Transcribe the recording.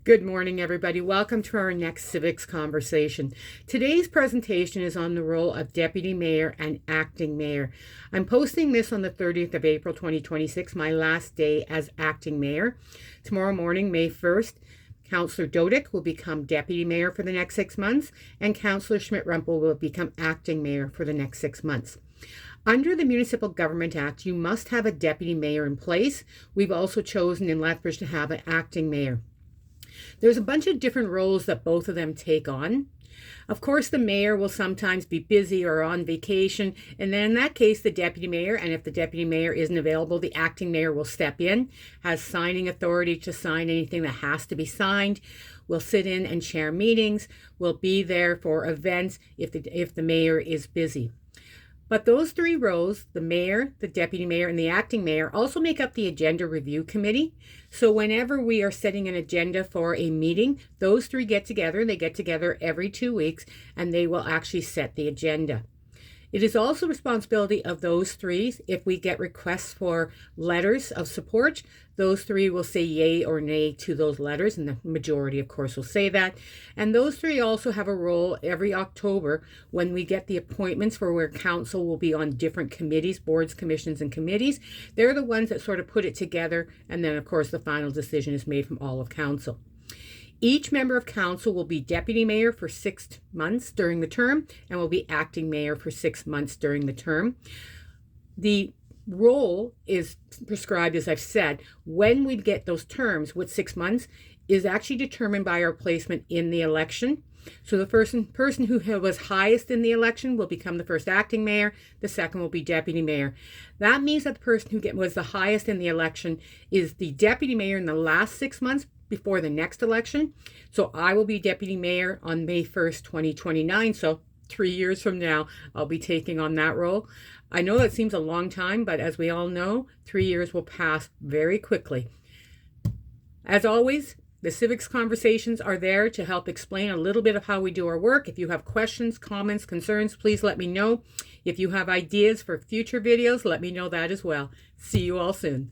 Good morning, everybody. Welcome to our next Civics Conversation. Today's presentation is on the role of Deputy Mayor and Acting Mayor. I'm posting this on the 30th of April 2026, my last day as Acting Mayor. Tomorrow morning, May 1st, Councillor Dodick will become Deputy Mayor for the next 6 months, and Councillor Schmidt-Rumpel will become Acting Mayor for the next 6 months. Under the Municipal Government Act, you must have a Deputy Mayor in place. We've also chosen in Lethbridge to have an Acting Mayor. There's a bunch of different roles that both of them take on. Of course, the mayor will sometimes be busy or on vacation, and then in that case, the deputy mayor, and if the deputy mayor isn't available, the acting mayor will step in, has signing authority to sign anything that has to be signed, will sit in and chair meetings, will be there for events if the mayor is busy. But those three roles, the mayor, the deputy mayor, and the acting mayor, also make up the agenda review committee. So whenever we are setting an agenda for a meeting, those three get together. They get together every 2 weeks, and they will actually set the agenda. It is also responsibility of those three. If we get requests for letters of support, those three will say yay or nay to those letters, and the majority, of course, will say that. And those three also have a role every October when we get the appointments for where council will be on different committees, boards, commissions, and committees. They're the ones that sort of put it together, and then, of course, the final decision is made from all of council. Each member of council will be deputy mayor for 6 months during the term and will be acting mayor for 6 months during the term. The role is prescribed, as I've said, when we get those terms with 6 months is actually determined by our placement in the election. So the person who was highest in the election will become the first acting mayor. The second will be deputy mayor. That means that the person who was the highest in the election is the deputy mayor in the last 6 months before the next election. So I will be deputy mayor on May 1st, 2029. So 3 years from now, I'll be taking on that role. I know that seems a long time, but as we all know, 3 years will pass very quickly. As always, the Civics Conversations are there to help explain a little bit of how we do our work. If you have questions, comments, concerns, please let me know. If you have ideas for future videos, let me know that as well. See you all soon.